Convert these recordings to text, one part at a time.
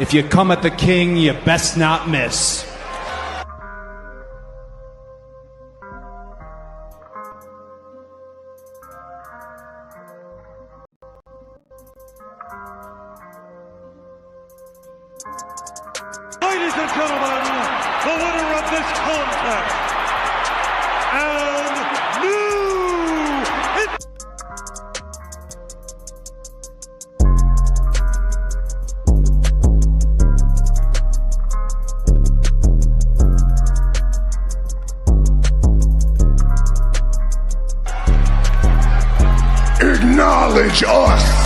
If you come at the king, you best not miss. Ladies and gentlemen, the winner of this contest, and acknowledge us.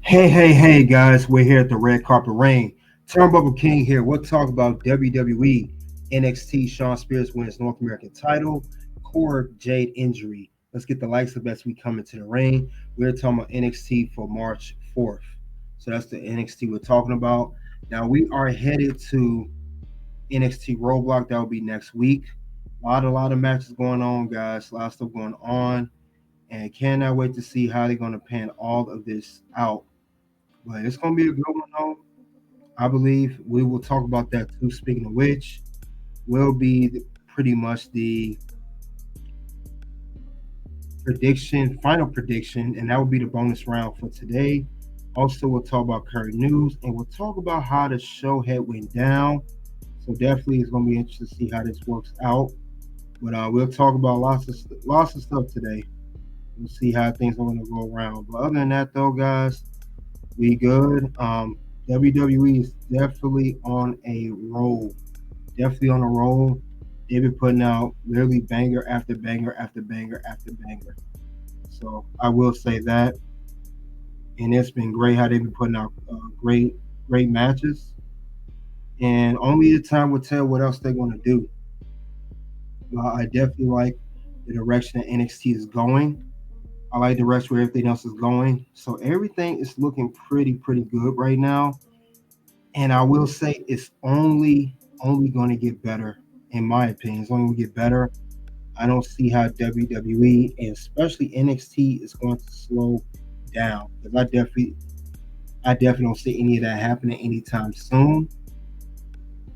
Hey, guys, we're here at the Red Carpet Reign. Turnbuckle King here. We'll talk about WWE NXT Shawn Spears wins North American title, Cora Jade injury. Let's get the likes of as we come into the ring. We're talking about NXT for March 4th. So that's the NXT we're talking about. Now we are headed to NXT Roadblock. That will be next week. A lot of matches going on, guys. A lot of stuff going on. And cannot wait to see how they're going to pan all of this out. But it's going to be a good one, though. I believe we will talk about that, too. Speaking of which, will be pretty much the final prediction, and that will be the bonus round for today. Also, we'll talk about current news, and we'll talk about how the show went down. So definitely it's going to be interesting to see how this works out. But we'll talk about lots of stuff today. We'll see how things are going to go around. But other than that, though, guys, we good. WWE is definitely on a roll. They've been putting out literally banger after banger after banger after banger. So I will say that. And it's been great how they've been putting out great matches. And only the time will tell what else they're going to do. I definitely like the direction that NXT is going. I like the rest where everything else is going. So everything is looking pretty good right now. And I will say it's only going to get better, in my opinion. It's only going to get better. I don't see how WWE and especially NXT is going to slow down. Because I definitely don't see any of that happening anytime soon.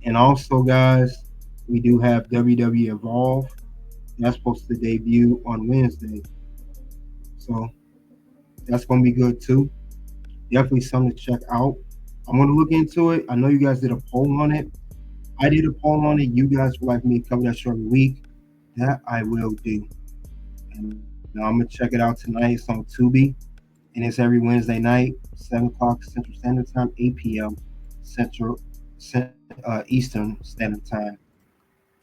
And also, guys, we do have WWE Evolve. That's supposed to debut on Wednesday. So that's going to be good too. Definitely something to check out. I'm going to look into it. I know you guys did a poll on it. I did a poll on it. You guys would like me to cover that show every week. That I will do. And now I'm going to check it out tonight. It's on Tubi. And it's every Wednesday night, 7 o'clock Central Standard Time, 8 p.m. Eastern Standard Time.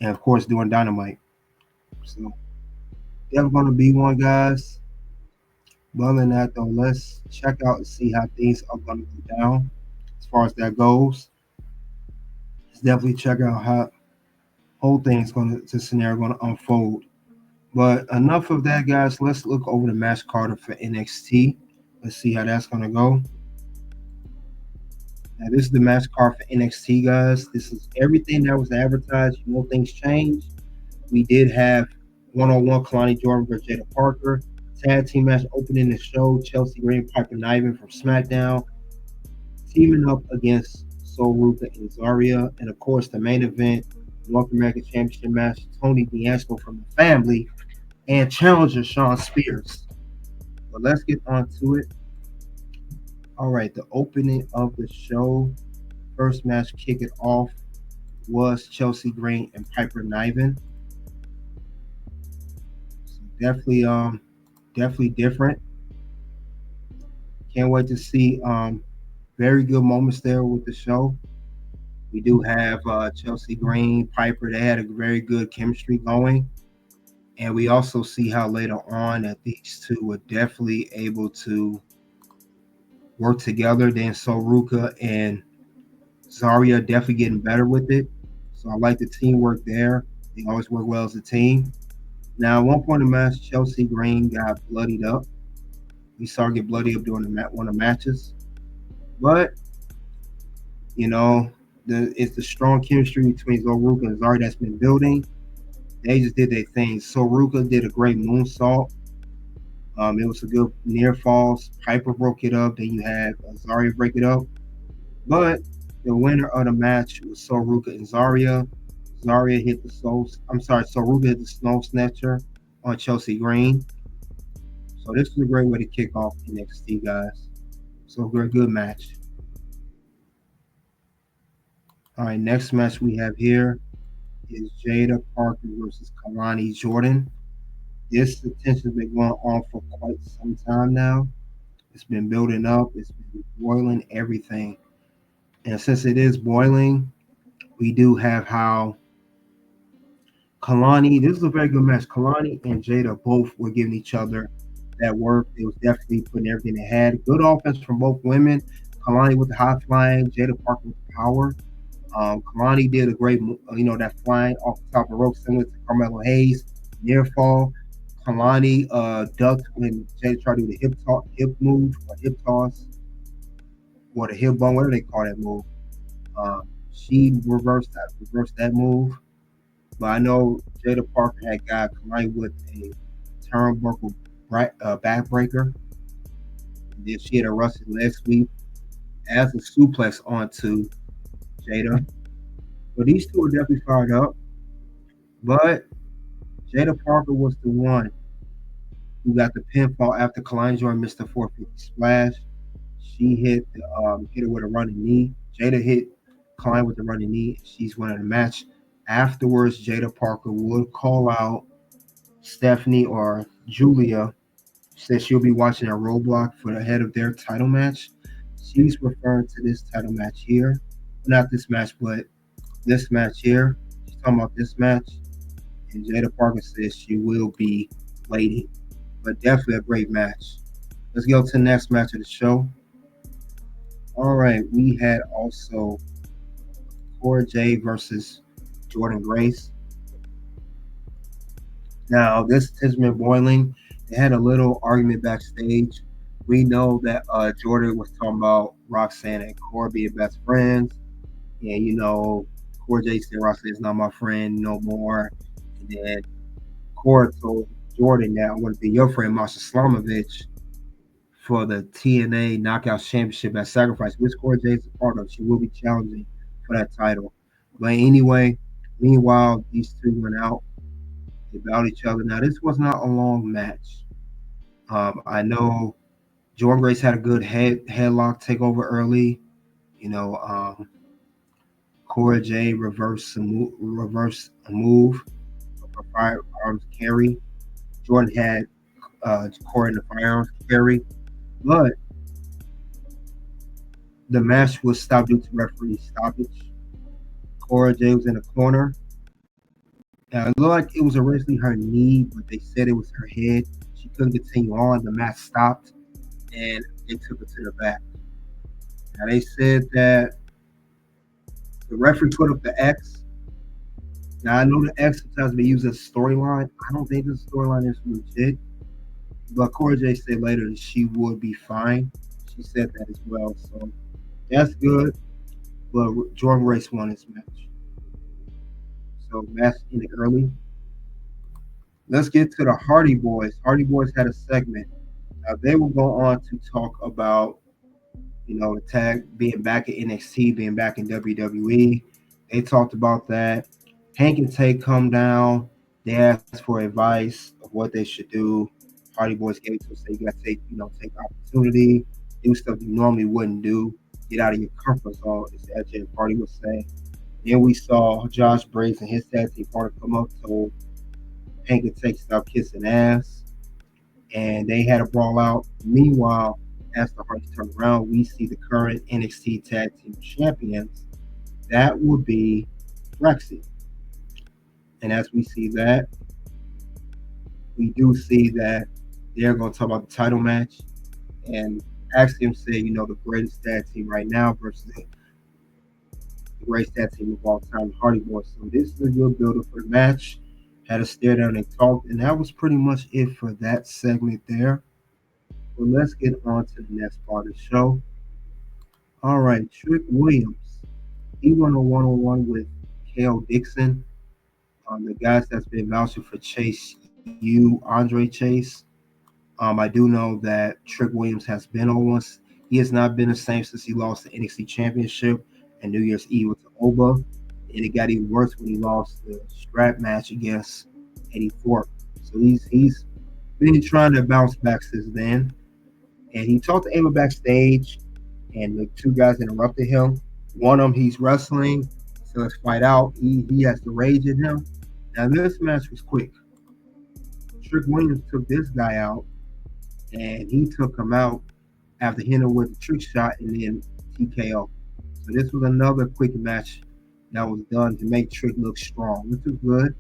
And, of course, doing Dynamite. So definitely going to be one, guys. But other than that, though, let's check out and see how things are going to go down as far as that goes. Let's definitely check out how whole thing's scenario going to unfold. But enough of that, guys. Let's look over the match card for NXT. Let's see how that's going to go. Now, this is the match card for NXT, guys. This is everything that was advertised. You know, things changed. We did have one-on-one Kelani Jordan versus Jaida Parker. Tag team match opening the show. Chelsea Green, Piper Niven from SmackDown teaming up against Sol Ruca and Zaria. And, of course, the main event, North American Championship match, Tony D'Angelo from the family and challenger Shawn Spears. But let's get on to it. All right, the opening of the show, first match kick it off was Chelsea Green and Piper Niven. So definitely different. Can't wait to see very good moments there with the show. We do have Chelsea Green, Piper. They had a very good chemistry going. And we also see how later on that these two were definitely able to work together. Then Sol Ruca and Zaria definitely getting better with it. So I like the teamwork there. They always work well as a team. Now, at one point in the match, Chelsea Green got bloodied up. We saw her get bloody up during one of the matches. But, you know, it's the strong chemistry between Sol Ruca and Zaria that's been building. They just did their thing. Sol Ruca did a great moonsault. It was a good near falls. Piper broke it up. Then you had Zaria break it up. But the winner of the match was Sol Ruca and Zaria. Zaria hit the Sol Ruca hit the snow snatcher on Chelsea Green. So this was a great way to kick off NXT, guys. So a very good match. All right, next match we have here is Jaida Parker versus Kelani Jordan. This tension's been going on for quite some time now. It's been building up. It's been boiling everything. And since it is boiling, we do have how Kelani, this is a very good match. Kelani and Jaida both were giving each other that work. It was definitely putting everything they had. Good offense from both women. Kelani with the high flying, Jaida Parker with the power. Kelani did a great, that flying off the top of the rope, similar to Carmelo Hayes, near fall. Kelani ducked when Jaida tried to do the hip move, or hip toss, or the hip bump, whatever they call that move. She reversed that move. But I know Jaida Parker had got Kelani with a turnbuckle backbreaker. Then she had a rusty leg sweep as a suplex onto Jaida. So these two are definitely fired up. But Jaida Parker was the one who got the pinfall after Kelani Jordan missed the 450 splash. She hit her with a running knee. Jaida hit Kelani with the running knee. She's winning the match. Afterwards, Jaida Parker would call out Stephanie or Julia. Said she'll be watching a Roadblock for the head of their title match. She's referring to this title match here. Not this match, but this match here. She's talking about this match. And Jaida Parker says she will be waiting. But definitely a great match. Let's go to the next match of the show. All right, we had also Cora Jade versus Jordynne Grace. Now, this has been boiling. They had a little argument backstage. We know that Jordynne was talking about Roxanne and Cora being best friends. And, Cora Jade said Roxanne is not my friend no more. And then Cora told Jordynne that I'm going to be your friend, Masha Slamovich, for the TNA Knockout Championship at Sacrifice, which Cora Jade is a part of. She will be challenging for that title. But anyway, meanwhile, these two went out. They battled each other. Now, this was not a long match. I know Jordynne Grace had a good headlock takeover early. Cora Jade reversed a move of her firearms carry. Jordynne had Cora in the firearms carry. But the match was stopped due to referee stoppage. Cora Jade was in the corner. Now, it looked like it was originally her knee, but they said it was her head. She couldn't continue on. The match stopped, and they took her to the back. Now, they said that the referee put up the X. Now, I know the X sometimes be used as a storyline. I don't think this storyline is legit. But Cora Jade said later that she would be fine. She said that as well. So that's good. But Jordynne Grace won this match. So match ended early. Let's get to the Hardy Boys. Hardy Boys had a segment. They will go on to talk about, the tag being back at NXT, being back in WWE. They talked about that. Hank and Tay come down. They asked for advice of what they should do. Hardy Boys gave it to us. Say you got to take opportunity, do stuff you normally wouldn't do, get out of your comfort zone, as Jeff Hardy was saying. Then we saw Josh Briggs and his tag team partner come up, told Hank and Tay stop kissing ass, and they had a brawl out. Meanwhile, as the Hardys turn around, we see the current NXT Tag Team Champions. That would be Rexy. And as we see that, we do see that they're going to talk about the title match. And Axiom said, the greatest tag team right now versus the greatest tag team of all time, Hardy Boys. So this is a good build-up for the match. Had a stare down and talk. And that was pretty much it for that segment there. Well, let's get on to the next part of the show. All right, Trick Williams. He won a one-on-one with Kale Dixon. The guys that's been vouching for Chase U, Andre Chase. I do know that Trick Williams has been on once. He has not been the same since he lost the NXT Championship and New Year's Eve with Oba. And it got even worse when he lost the strap match against Eddie Thorpe. So he's been trying to bounce back since then. And he talked to Ava backstage, and the two guys interrupted him. One of them, he's wrestling, so let's fight out. He has the rage in him. Now this match was quick. Trick Williams took this guy out, and he took him out after hitting him with a trick shot and then TKO. So this was another quick match that was done to make Trick look strong, which is good.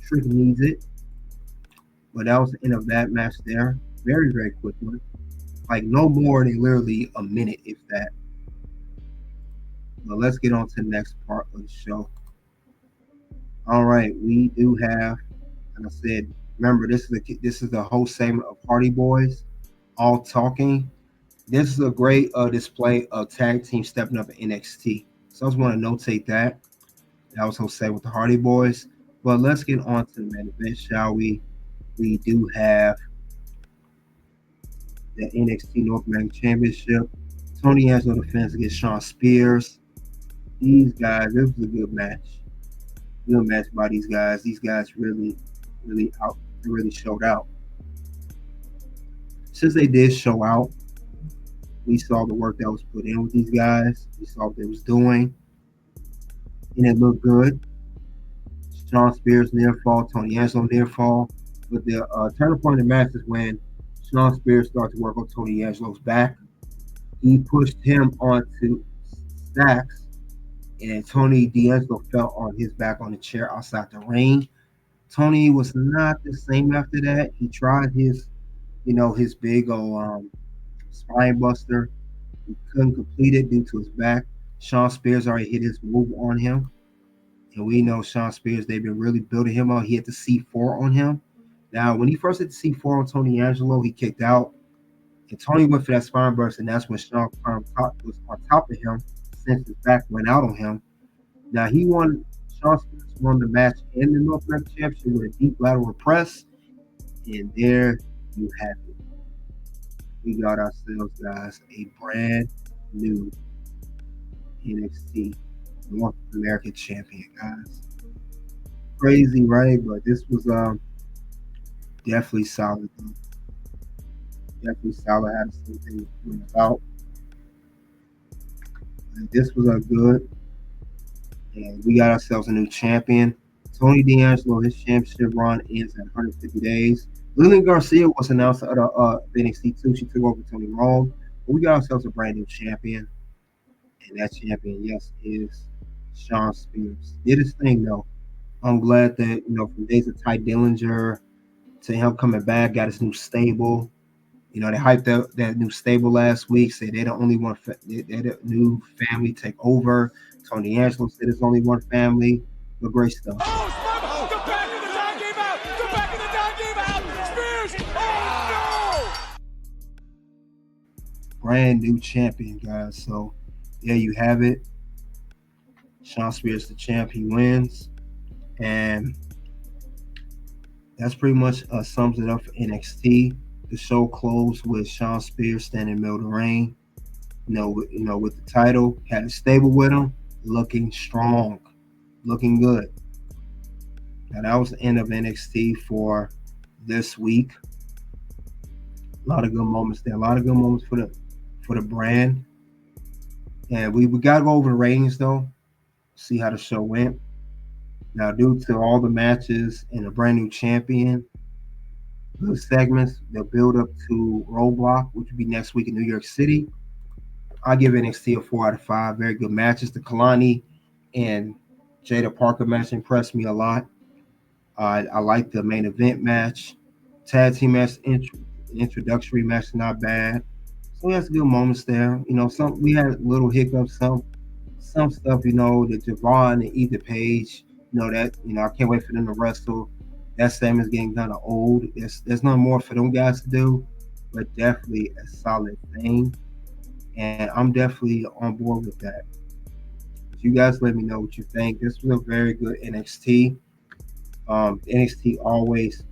Trick needs it. But that was the end of that match there. Very, very quick one. Like no more than literally a minute, if that. But let's get on to the next part of the show. All right, we do have, like I said, remember this is the whole segment of Hardy Boys, all talking. This is a great display of tag team stepping up at NXT. So I just want to notate that. That was Jose with the Hardy Boys. But let's get on to the main event, shall we? We do have the NXT North American Championship. Tony Angelo defends against Shawn Spears. These guys, this was a good match. Good match by these guys. These guys really showed out. Since they did show out, we saw the work that was put in with these guys. We saw what they was doing. And it looked good. Shawn Spears near fall, Tony Angelo near fall. But the turning point of the match is when Shawn Spears started to work on Tony Angelo's back. He pushed him onto stacks, and Tony D'Angelo fell on his back on the chair outside the ring. Tony was not the same after that. He tried his big old spine buster. He couldn't complete it due to his back. Shawn Spears already hit his move on him. And we know Shawn Spears, they've been really building him up. He had the C4 on him. Now, when he first hit the C4 on Tony Angelo, he kicked out. And Tony went for that spine burst, and that's when Shawn was on top of him since his back went out on him. Now, Shawn Spears won the match in the North American Championship with a deep lateral press. And there you have it. We got ourselves, guys, a brand new NXT North American champion, guys. Crazy, right? But this was definitely solid. Definitely solid. I had the same thing went about. And this was a good. And we got ourselves a new champion. Tony D'Angelo, his championship run ends at 150 days. Lillian Garcia was announced at NXT 2. She took over Tony Rome. But we got ourselves a brand new champion. And that champion, yes, is Shawn Spears. Did his thing, though. I'm glad that, from days of Ty Dillinger to him coming back, got his new stable. They hyped up that new stable last week, said they don't only want that new family take over. Tony Angelo said it's only one family. But great stuff. Oh, the back of the dog came out! The back of the dog came out! Spears! Oh, no! Brand new champion, guys. So, there you have it. Shawn Spears, the champ, he wins. And that's pretty much sums it up for NXT. The show closed with Shawn Spears standing in the middle of the ring. With the title, had a stable with him, looking strong, looking good. Now that was the end of NXT for this week. A lot of good moments there. A lot of good moments for the brand. And we got to go over the ratings though. See how the show went. Now, due to all the matches and a brand new champion, good segments, they'll build up to Roadblock, which will be next week in New York City. I give NXT a 4 out of 5. Very good matches. The Kelani and Jaida Parker match impressed me a lot. I like the main event match. Tag team match, introductory match, not bad. So we had some good moments there. We had little hiccups, some stuff, the Javon and Ethan Page. I can't wait for them to wrestle. That segment's getting kind of old. There's no more for them guys to do, but definitely a solid thing. And I'm definitely on board with that. But you guys let me know what you think. This was a very good NXT. NXT always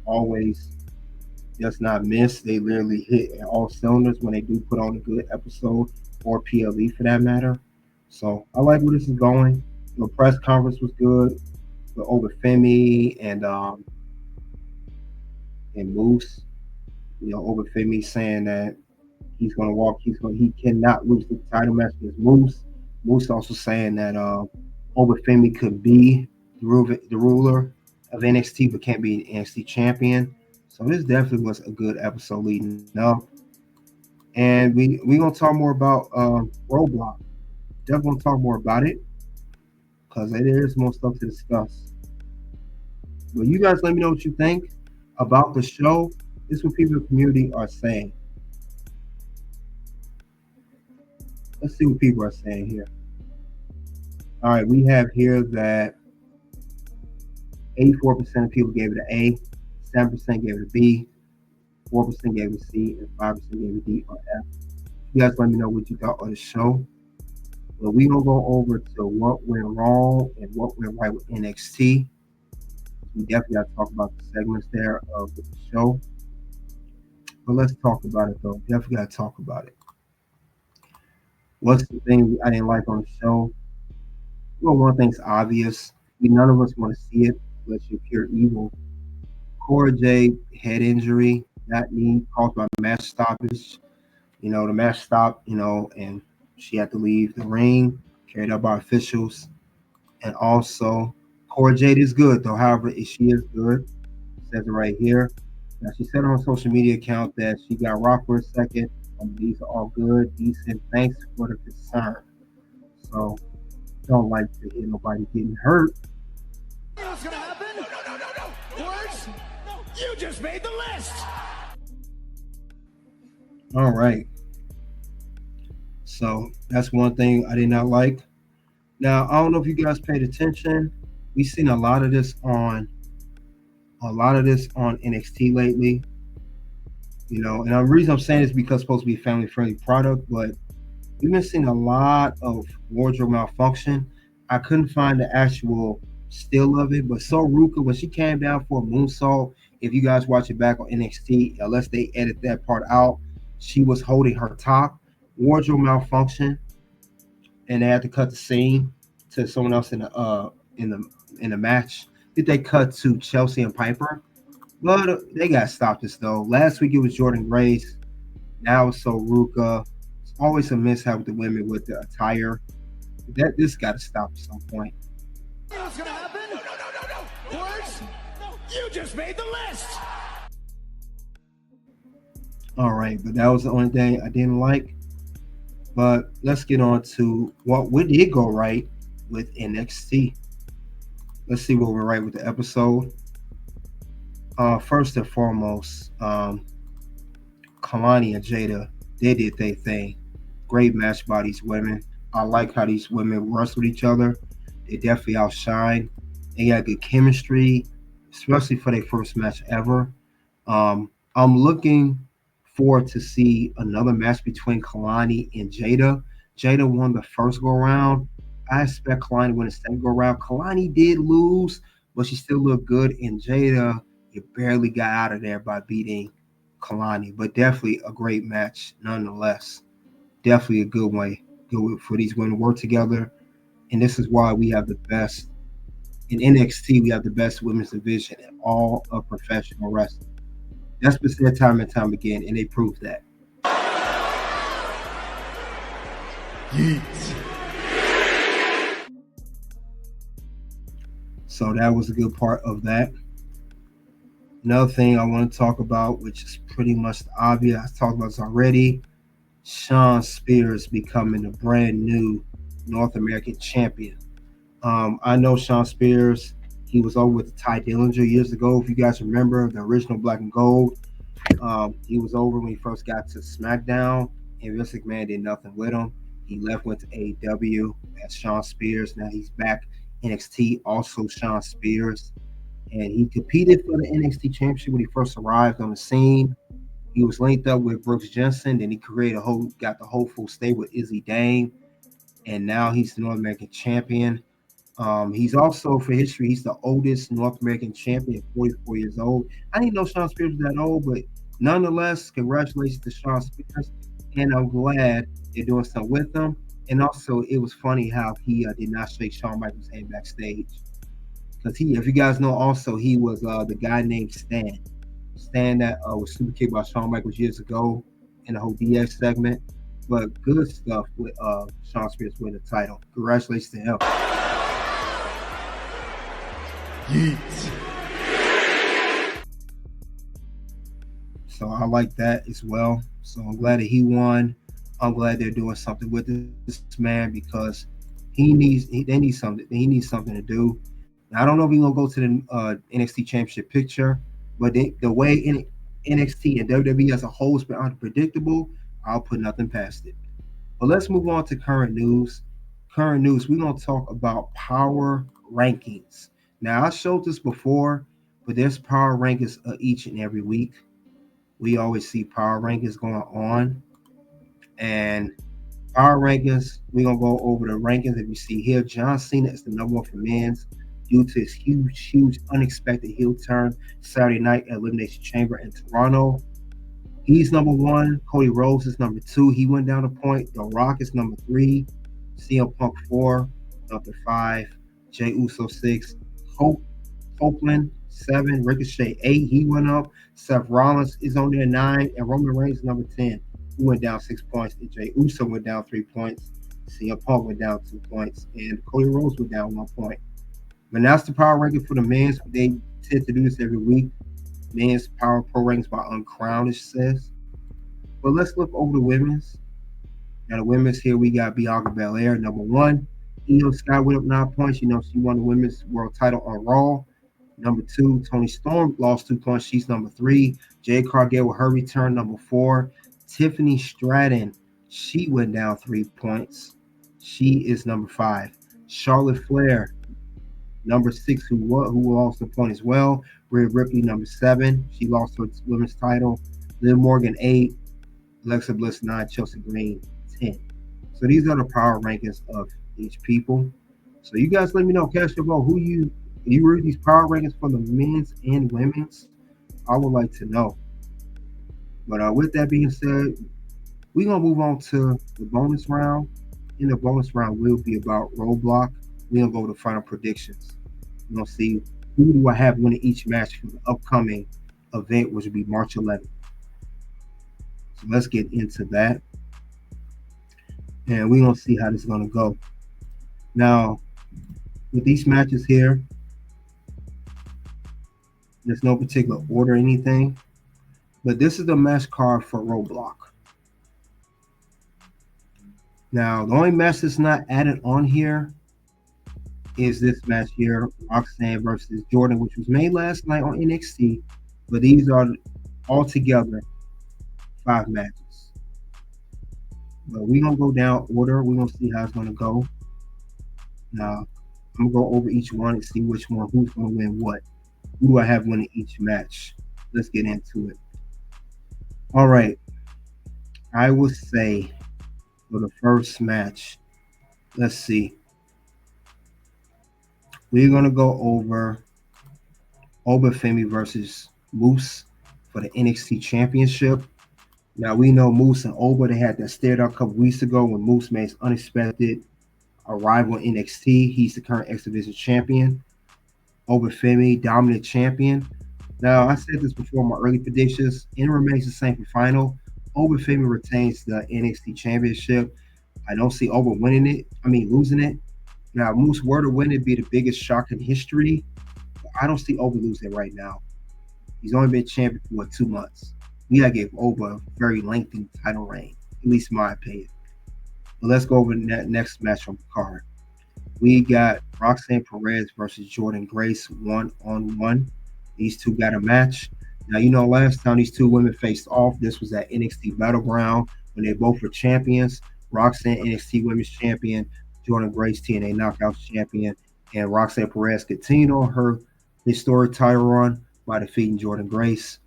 does not miss. They literally hit at all cylinders when they do put on a good episode or PLE for that matter. So I like where this is going. The press conference was good with Obafemi and Moose. Obafemi saying that he cannot lose the title match against Moose. Moose also saying that Obafemi could be the ruler of NXT but can't be an NXT champion. So this definitely was a good episode leading up. And we gonna talk more about Roadblock. Definitely gonna talk more about it because there is more stuff to discuss. But you guys let me know what you think about the show. This is what people in the community are saying. Let's see what people are saying here. All right, we have here that 84% of people gave it an A, 7% gave it a B, 4% gave it a C, and 5% gave it a D or F. You guys let me know what you thought of the show. But we gonna go over to what went wrong and what went right with NXT. We definitely got to talk about the segments there of the show. But let's talk about it though. Definitely got to talk about it. What's the thing I didn't like on the show? Well, one thing's obvious. None of us want to see it unless you're pure evil. Cora Jade head injury, that knee caused by match stoppage. The match stopped, and she had to leave the ring, carried out by officials. And also, Cora Jade is good, though. However, she is good. It says it right here. Now, she said on her social media account that she got rocked for a second. These are all good, decent. Thanks for the concern. So, don't like to hear nobody getting hurt. What's gonna happen? No. Words? No. You just made the list. All right. So that's one thing I did not like. Now I don't know if you guys paid attention. We've seen a lot of this on NXT lately. And the reason I'm saying this is because it's supposed to be a family-friendly product, but we've been seeing a lot of wardrobe malfunction. I couldn't find the actual still of it, but Sol Ruca, when she came down for a moonsault, if you guys watch it back on NXT, unless they edit that part out, she was holding her top. Wardrobe malfunction, and they had to cut the scene to someone else in the match. Did they cut to Chelsea and Piper? But they got stopped this though. Last week it was Jordan Grace. Now it's Sol Ruca. It's always a mishap with the women with the attire. This got to stop at some point. What's gonna happen? No. Words? No. You just made the list. All right, but that was the only thing I didn't like. But let's get on to what did go right with NXT. Let's see what went right with the episode. First and foremost, Kelani and Jaida, they did their thing. Great match by these women. I like how these women wrestled each other. They definitely outshine. They got good chemistry, especially for their first match ever. I'm looking forward to see another match between Kelani and Jaida. Jaida won the first go round. I expect Kelani to win the second go round. Kelani did lose, but she still looked good. And Jaida, you barely got out of there by beating Kelani, but definitely a great match nonetheless. Definitely a good way for these women to work together. And this is why we have the best in NXT. We have the best women's division in all of professional wrestling. That's been said time and time again, and they proved that. Yeet. So that was a good part of that. Another thing I want to talk about, which is pretty much obvious, I talked about this already, Shawn Spears becoming the brand new North American champion. I know Shawn Spears. He was over with Ty Dillinger years ago. If you guys remember the original Black and Gold, he was over when he first got to SmackDown, and Vince McMahon did nothing with him. He left, went to AEW as Shawn Spears. Now he's back NXT, also Shawn Spears. And he competed for the NXT Championship when he first arrived on the scene. He was linked up with Brooks Jensen. Then he got the whole full stay with Izzy Dane. And now he's the North American champion. He's also, for history, he's the oldest North American champion, 44 years old. I didn't know Shawn Spears was that old, but nonetheless, congratulations to Shawn Spears. And I'm glad they're doing something with him. And also, it was funny how he did not shake Shawn Michaels' hand backstage. Because if you guys know, also, he was the guy named Stan. Stan that was super kicked by Shawn Michaels years ago in the whole DX segment. But good stuff with Shawn Spears winning the title. Congratulations to him. So I like that as well. So I'm glad that he won. I'm glad they're doing something with this man because they need something. He needs something to do. Now, I don't know if he's gonna go to the NXT Championship picture, but the way NXT and WWE as a whole has been unpredictable, I'll put nothing past it. But let's move on to current news. Current news, we're gonna talk about power rankings. Now, I showed this before, but there's power rankings each and every week. We always see power rankings going on. And power rankings, we're going to go over the rankings. If you see here, John Cena is the number one for men's due to his huge, unexpected heel turn Saturday night at Elimination Chamber in Toronto. He's number one. Cody Rhodes is number two. He went down a point. The Rock is number three. CM Punk 4. Gunther 5. Jey Uso 6. Copeland 7. Ricochet 8. He went up. Seth Rollins is on there 9. And Roman Reigns is number 10. He went down 6 points. And Jey Uso went down 3 points. CM Punk went down 2 points. And Cody Rhodes went down 1 point. But that's the power ranking for the men's. They tend to do this every week. Men's power pro rankings by Uncrowned, it says. But let's look over the women's. Now, the women's here, we got Bianca Belair, number 1. Io Sky went up 9 points. You know, she won the women's world title on Raw. Number 2, Toni Storm lost 2 points. She's number 3. Jade Cargill with her return, number 4. Tiffany Stratton, she went down 3 points. She is number 5. Charlotte Flair, number 6, who lost a point as well. Rhea Ripley, number 7. She lost her women's title. Liv Morgan, 8. Alexa Bliss, 9. Chelsea Green, 10. So these are the power rankings of each people. So you guys let me know, cast your vote. Who you read these power rankings for the men's and women's? I would like to know. But with that being said, we're going to move on to the bonus round. In the bonus round, will be about Roadblock. We're going to go to final predictions. We're going to see who do I have winning each match for the upcoming event, which will be March 11th. So let's get into that. And we're going to see how this is going to go. Now, with these matches here, there's no particular order or anything. But this is the match card for Roadblock. Now, the only match that's not added on here is this match here, Roxanne versus Jordan, which was made last night on NXT. But these are altogether 5 matches. But we're going to go down order. We're going to see how it's going to go. Now, I'm going to go over each one and see which one, who's going to win what. Who do I have winning each match? Let's get into it. All right. I will say for the first match, let's see. We're going to go over Obafemi versus Moose for the NXT Championship. Now, we know Moose and Oba, they had that stare down a couple weeks ago when Moose made his unexpected arrival in NXT. He's the current X Division champion. Obafemi, dominant champion. Now, I said this before in my early predictions, and it remains the same for final. Obafemi retains the NXT Championship. I don't see Oba losing it. Now, if Moose were to win, it'd be the biggest shock in history. But I don't see Oba losing it right now. He's only been champion for 2 months. We gotta give Oba a very lengthy title reign, at least in my opinion. But let's go over the next match on the card. We got Roxanne Perez versus Jordan Grace 1-on-1. These two got a match. Now, you know, last time these two women faced off, this was at NXT Battleground when they both were champions. Roxanne, NXT Women's Champion, Jordan Grace, TNA Knockouts Champion, and Roxanne Perez continued on her historic title run by defeating Jordan Grace.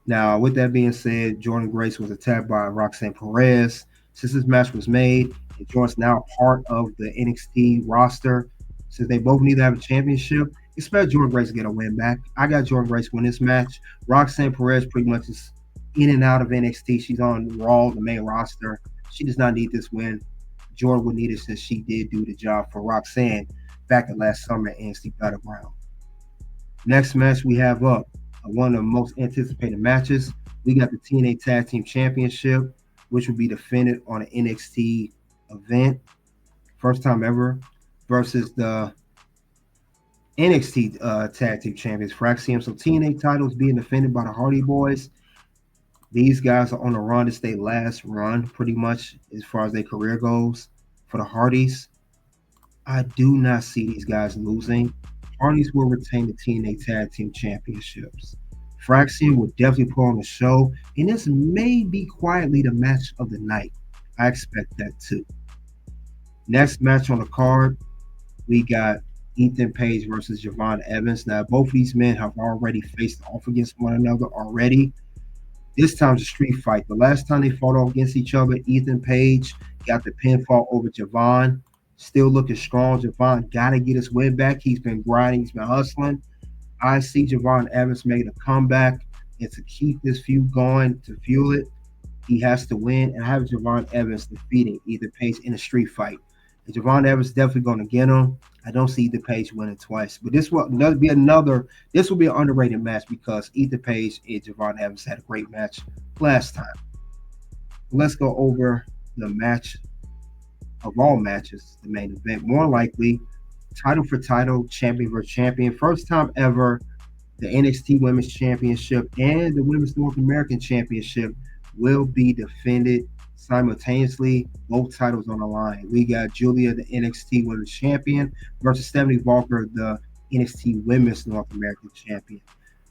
Now, with that being said, Jordan Grace was attacked by Roxanne Perez. Since this match was made, and Jordan's now part of the NXT roster. since they both need to have a championship, expect Jordan Grace to get a win back. I got Jordan Grace win this match. Roxanne Perez pretty much is in and out of NXT. She's on Raw, the main roster. She does not need this win. Jordan would need it since she did do the job for Roxanne back at last summer at NXT Battleground. Next match we have up, one of the most anticipated matches. We got the TNA Tag Team Championship, which will be defended on an NXT event, first time ever, versus the NXT Tag Team Champions, Fraxium. So TNA titles being defended by the Hardy Boys. These guys are on a run. It's their last run, pretty much, as far as their career goes for the Hardys. I do not see these guys losing. Hardys will retain the TNA Tag Team Championships. Fraxium will definitely put on the show, and this may be quietly the match of the night. I expect that too. Next match on the card, we got Ethan Page versus Javon Evans. Now, both of these men have already faced off against one another already. This time's a street fight. The last time they fought off against each other, Ethan Page got the pinfall over Javon. Still looking strong. Javon got to get his win back. He's been grinding. He's been hustling. I see Javon Evans making a comeback, and to keep this feud going, to fuel it, he has to win. And I have Javon Evans defeating Ethan Page in a street fight. And Javon Evans definitely going to get him. I don't see Ethan Page winning twice, but this will be another. This will be an underrated match because Ethan Page and Javon Evans had a great match last time. Let's go over the match of all matches, the main event. More likely, title for title, champion versus champion. First time ever, the NXT Women's Championship and the Women's North American Championship will be defended simultaneously, both titles on the line. We got Julia, the NXT Women's Champion, versus Stephanie Walker, the NXT Women's North American Champion.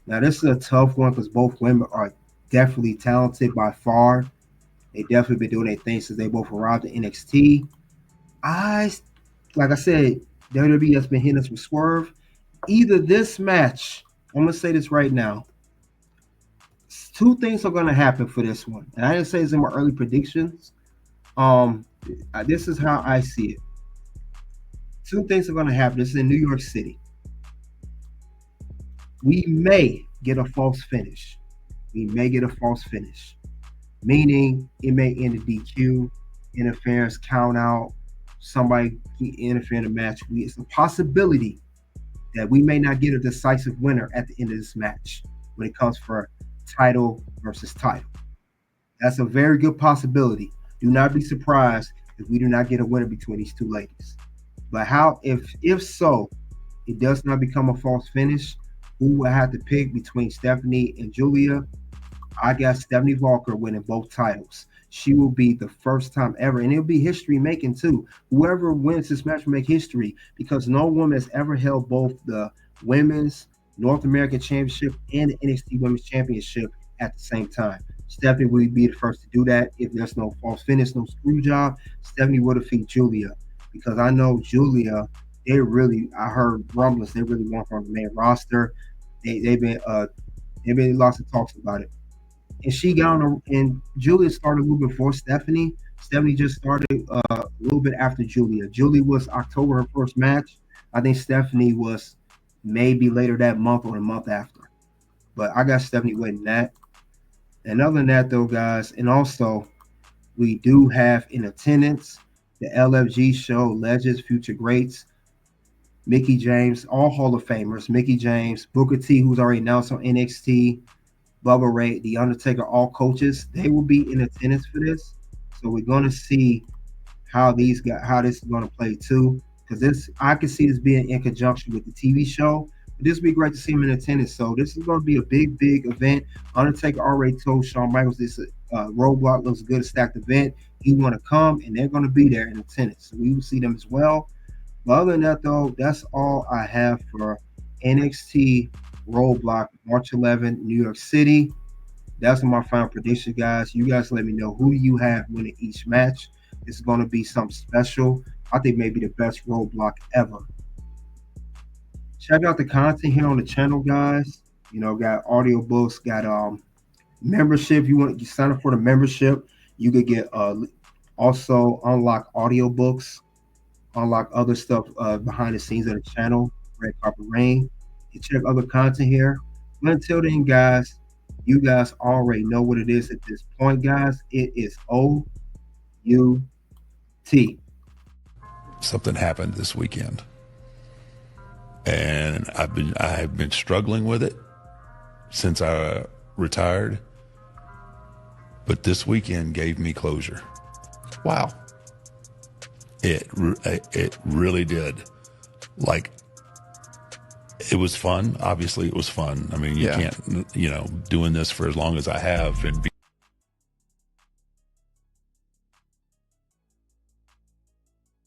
Now, this is a tough one because both women are definitely talented by far. They definitely been doing their thing since they both arrived at NXT. Like I said, WWE has been hitting us with swerve. Either this match, I'm going to say this right now, two things are going to happen for this one. And I didn't say it's in my early predictions. This is how I see it. Two things are going to happen. This is in New York City. We may get a false finish. Meaning it may end in DQ, interference, count out, somebody interfere in the match. It's a possibility that we may not get a decisive winner at the end of this match when it comes for title versus title. That's a very good possibility. Do not be surprised if we do not get a winner between these two ladies. But if so, it does not become a false finish, who will have to pick between Stephanie and Julia? I got Stephanie Walker winning both titles. She will be the first time ever, and it'll be history making too. Whoever wins this match will make history because no woman has ever held both the Women's North American Championship and the NXT Women's Championship at the same time. Stephanie will be the first to do that. If there's no false finish, no screw job, Stephanie will defeat Julia because I know Julia. I heard rumblings. They really want her on the main roster. They've been lots of talks about it. And she got on, and Julia started a little before Stephanie. Stephanie just started a little bit after Julia. Julia was October, her first match. I think Stephanie was maybe later that month or the month after. But I got Stephanie winning that. And other than that, though, guys, and also we do have in attendance the LFG show, Legends, Future Greats, Mickie James, all Hall of Famers, Mickie James, Booker T, who's already announced on NXT, Bubba Ray, The Undertaker, all coaches, they will be in attendance for this. So we're going to see how this is going to play too. Because I can see this being in conjunction with the TV show. But this would be great to see him in attendance. So this is going to be a big, big event. Undertaker already told Shawn Michaels this Roadblock looks good, a stacked event. He want to come, and they're going to be there in attendance. So we will see them as well. But other than that, though, that's all I have for NXT Roadblock, March 11th, New York City. That's my final prediction, guys. You guys let me know who you have winning each match. This is going to be something special. I think maybe the best Roadblock ever. Check out the content here on the channel, guys. Got audiobooks, got membership. You sign up for the membership, you could get also unlock audiobooks unlock other stuff behind the scenes of the channel, Red Carpet Rain, and check other content here. But until then, guys, you guys already know what it is at this point, guys. It is O-U-T. Something happened this weekend, and I have been struggling with it since I retired, but this weekend gave me closure. Wow. It really did. Like, it was fun. Obviously, it was fun. I mean, you can't, doing this for as long as I have and